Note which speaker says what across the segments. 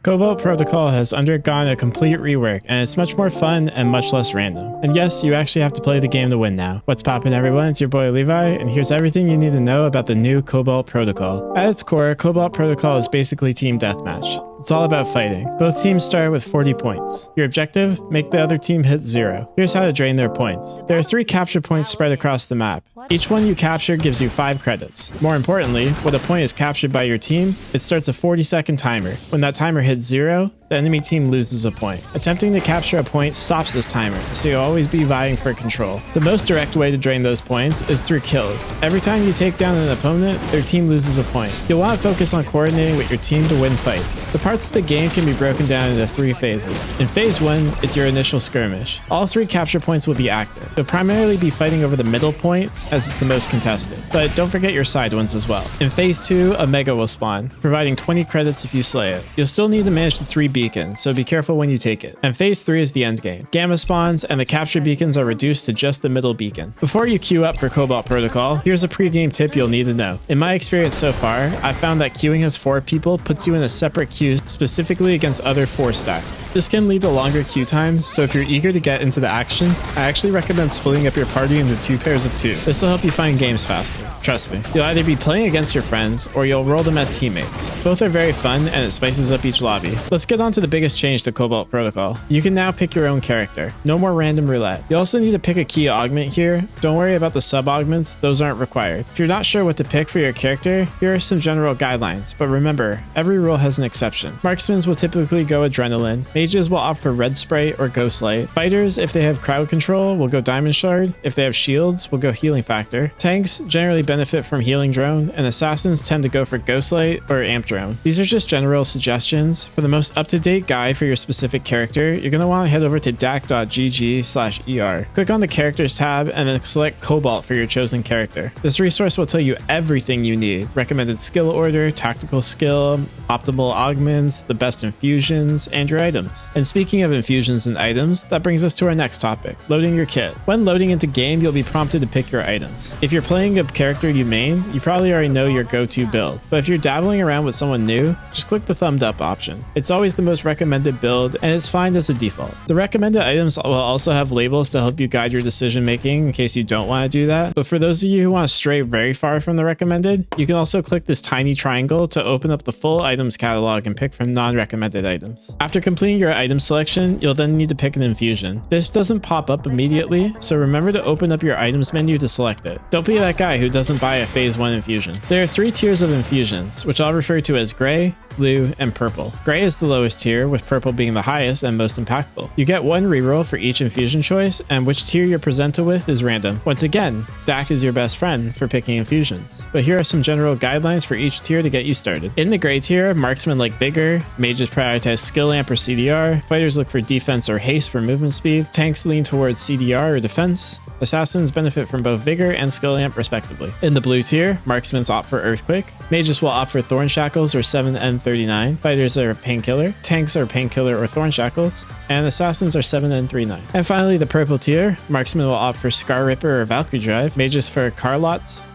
Speaker 1: Cobalt Protocol has undergone a complete rework, and it's much more fun and much less random. And yes, you actually have to play the game to win now. What's poppin', everyone? It's your boy Levi, and here's everything you need to know about the new Cobalt Protocol. At its core, Cobalt Protocol is basically team deathmatch. It's all about fighting. Both teams start with 40 points. Your objective? Make the other team hit 0. Here's how to drain their points. There are 3 capture points spread across the map. Each one you capture gives you 5 credits. More importantly, when a point is captured by your team, it starts a 40-second timer. When that timer hits 0, the enemy team loses a point. Attempting to capture a point stops this timer, so you'll always be vying for control. The most direct way to drain those points is through kills. Every time you take down an opponent, their team loses a point. You'll want to focus on coordinating with your team to win fights. The parts of the game can be broken down into 3 phases. In phase 1, it's your initial skirmish. All 3 capture points will be active. You'll primarily be fighting over the middle point, as it's the most contested, but don't forget your side ones as well. In phase 2, a mega will spawn, providing 20 credits if you slay it. You'll still need to manage the 3 beacons, so be careful when you take it. And phase 3 is the end game. Gamma spawns, and the capture beacons are reduced to just the middle beacon. Before you queue up for Cobalt Protocol, here's a pre-game tip you'll need to know. In my experience so far, I've found that queuing as 4 people puts you in a separate queue specifically against other 4 stacks. This can lead to longer queue times, so if you're eager to get into the action, I actually recommend splitting up your party into 2 pairs of 2. This will help you find games faster. Trust me. You'll either be playing against your friends, or you'll roll them as teammates. Both are very fun, and it spices up each lobby. Let's get on to the biggest change to Cobalt Protocol. You can now pick your own character. No more random roulette. You also need to pick a key augment here. Don't worry about the sub-augments, those aren't required. If you're not sure what to pick for your character, here are some general guidelines, but remember, every rule has an exception. Marksmans will typically go Adrenaline. Mages will opt for Red Sprite or Ghost Light. Fighters, if they have crowd control, will go Diamond Shard. If they have shields, will go Healing Factor. Tanks generally benefit from Healing Drone, and assassins tend to go for Ghost Light or Amp Drone. These are just general suggestions. For the most up-to-date guide for your specific character, you're going to want to head over to dac.gg/er. Click on the Characters tab and then select Cobalt for your chosen character. This resource will tell you everything you need: recommended skill order, tactical skill, optimal augments, the best infusions, and your items. And speaking of infusions and items, that brings us to our next topic: loading your kit. When loading into game, you'll be prompted to pick your items. If you're playing a character you main, you probably already know your go-to build, but if you're dabbling around with someone new, just click the thumbs up option. It's always the most recommended build, and it's fine as a default. The recommended items will also have labels to help you guide your decision making in case you don't want to do that, but for those of you who want to stray very far from the recommended, you can also click this tiny triangle to open up the full items catalog and pick from non-recommended items. After completing your item selection, you'll then need to pick an infusion. This doesn't pop up immediately, so remember to open up your items menu to select it. Don't be that guy who doesn't buy a phase 1 infusion. There are 3 tiers of infusions, which I'll refer to as gray, blue, and purple. Gray is the lowest tier, with purple being the highest and most impactful. You get 1 reroll for each infusion choice, and which tier you're presented with is random. Once again, DAC is your best friend for picking infusions. But here are some general guidelines for each tier to get you started. In the gray tier, marksmen like Vigor, mages prioritize skill amp or CDR, fighters look for defense or haste for movement speed, tanks lean towards CDR or defense, assassins benefit from both Vigor and Skill Amp respectively. In the blue tier, marksmen opt for Earthquake, mages will opt for Thorn Shackles or 7N39, fighters are Painkiller, tanks are Painkiller or Thorn Shackles, and assassins are 7N39. And finally, the purple tier, marksmen will opt for Scar Ripper or Valkyrie Drive, mages for Cartlots,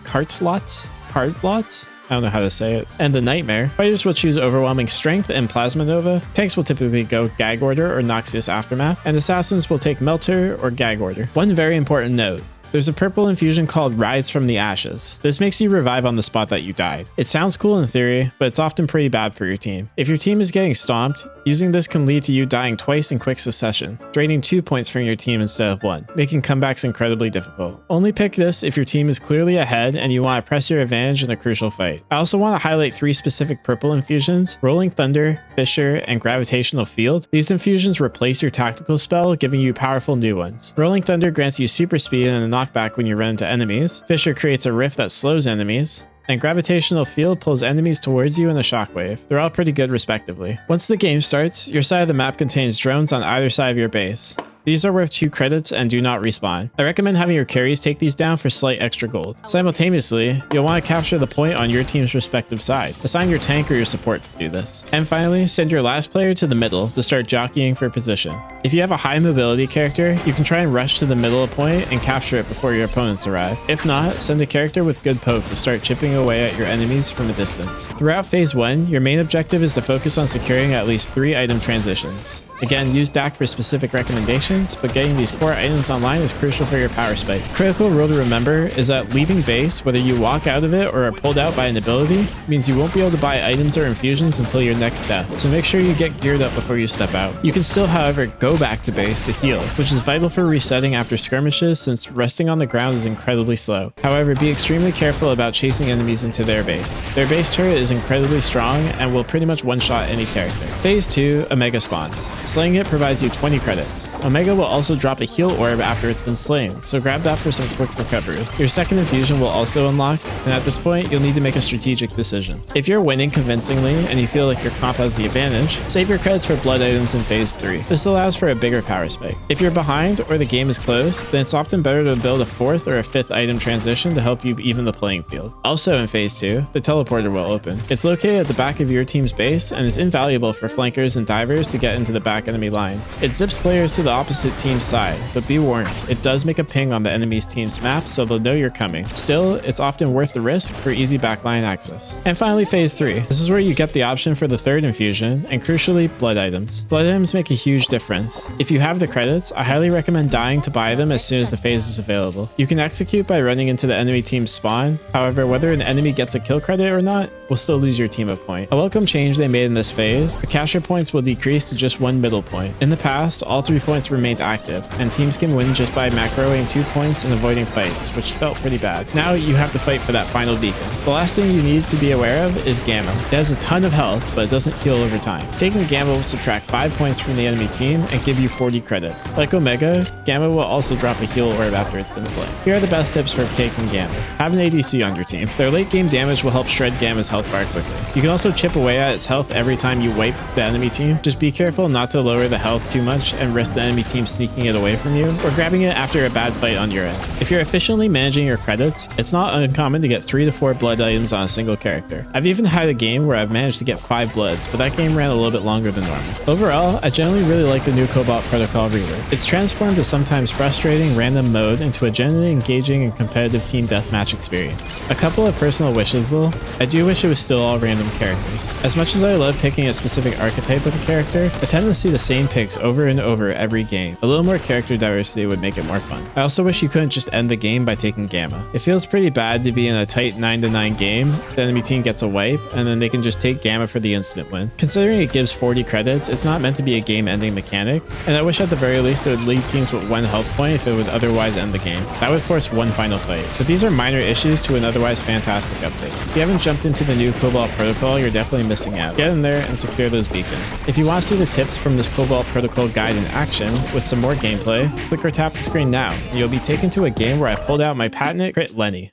Speaker 1: I don't know how to say it, and the Nightmare. Fighters will choose Overwhelming Strength and Plasma Nova. Tanks will typically go Gag Order or Noxious Aftermath, and assassins will take Melter or Gag Order. One very important note: there's a purple infusion called Rise from the Ashes. This makes you revive on the spot that you died. It sounds cool in theory, but it's often pretty bad for your team. If your team is getting stomped, using this can lead to you dying twice in quick succession, draining 2 points from your team instead of 1, making comebacks incredibly difficult. Only pick this if your team is clearly ahead and you want to press your advantage in a crucial fight. I also want to highlight 3 specific purple infusions: Rolling Thunder, Fissure, and Gravitational Field. These infusions replace your tactical spell, giving you powerful new ones. Rolling Thunder grants you super speed and a knockback when you run into enemies. Fissure creates a rift that slows enemies, and Gravitational Field pulls enemies towards you in a shockwave. They're all pretty good respectively. Once the game starts, your side of the map contains drones on either side of your base. These are worth 2 credits and do not respawn. I recommend having your carries take these down for slight extra gold. Simultaneously, you'll want to capture the point on your team's respective side. Assign your tank or your support to do this. And finally, send your last player to the middle to start jockeying for position. If you have a high mobility character, you can try and rush to the middle point and capture it before your opponents arrive. If not, send a character with good poke to start chipping away at your enemies from a distance. Throughout phase 1, your main objective is to focus on securing at least 3 item transitions. Again, use DAC for specific recommendations, but getting these core items online is crucial for your power spike. Critical rule to remember is that leaving base, whether you walk out of it or are pulled out by an ability, means you won't be able to buy items or infusions until your next death, so make sure you get geared up before you step out. You can still, however, go back to base to heal, which is vital for resetting after skirmishes since resting on the ground is incredibly slow. However, be extremely careful about chasing enemies into their base. Their base turret is incredibly strong and will pretty much one-shot any character. Phase 2, Omega spawns. Slaying it provides you 20 credits. Omega will also drop a heal orb after it's been slain, so grab that for some quick recovery. Your second infusion will also unlock, and at this point, you'll need to make a strategic decision. If you're winning convincingly and you feel like your comp has the advantage, save your credits for blood items in phase 3. This allows for a bigger power spike. If you're behind or the game is close, then it's often better to build a 4th or a 5th item transition to help you even the playing field. Also in phase 2, the teleporter will open. It's located at the back of your team's base and is invaluable for flankers and divers to get into the back enemy lines. It zips players to the opposite team's side, but be warned, it does make a ping on the enemy's team's map so they'll know you're coming. Still, it's often worth the risk for easy backline access. And finally, phase 3. This is where you get the option for the 3rd infusion, and crucially, blood items. Blood items make a huge difference. If you have the credits, I highly recommend dying to buy them as soon as the phase is available. You can execute by running into the enemy team's spawn, however, whether an enemy gets a kill credit or not, will still lose your team a point. A welcome change they made in this phase, the capture points will decrease to just 1 middle point. In the past, all 3 points remained active, and teams can win just by macroing 2 points and avoiding fights, which felt pretty bad. Now you have to fight for that final beacon. The last thing you need to be aware of is Gamma. It has a ton of health, but it doesn't heal over time. Taking Gamma will subtract 5 points from the enemy team and give you 40 credits. Like Omega, Gamma will also drop a heal orb after it's been slain. Here are the best tips for taking Gamma. Have an ADC on your team. Their late game damage will help shred Gamma's health bar quickly. You can also chip away at its health every time you wipe the enemy team. Just be careful not to lower the health too much and risk the enemy team sneaking it away from you or grabbing it after a bad fight on your end. If you're efficiently managing your credits, it's not uncommon to get 3 to 4 blood items on a single character. I've even had a game where I've managed to get 5 bloods, but that game ran a little bit longer than normal. Overall, I generally really like the new Cobalt Protocol rework. It's transformed a sometimes frustrating random mode into a genuinely engaging and competitive team deathmatch experience. A couple of personal wishes though, I do wish it was still all random characters. As much as I love picking a specific archetype of a character, I tend to see the same picks over and over every game. A little more character diversity would make it more fun. I also wish you couldn't just end the game by taking Gamma. It feels pretty bad to be in a tight 9-9 game, the enemy team gets a wipe, and then they can just take Gamma for the instant win. Considering it gives 40 credits, it's not meant to be a game-ending mechanic, and I wish at the very least it would leave teams with 1 health point if it would otherwise end the game. That would force 1 final fight. But these are minor issues to an otherwise fantastic update. If you haven't jumped into the new Cobalt Protocol, you're definitely missing out. Get in there and secure those beacons. If you want to see the tips from this Cobalt Protocol guide in action with some more gameplay, click or tap the screen now, and you'll be taken to a game where I pulled out my patented crit Lenny.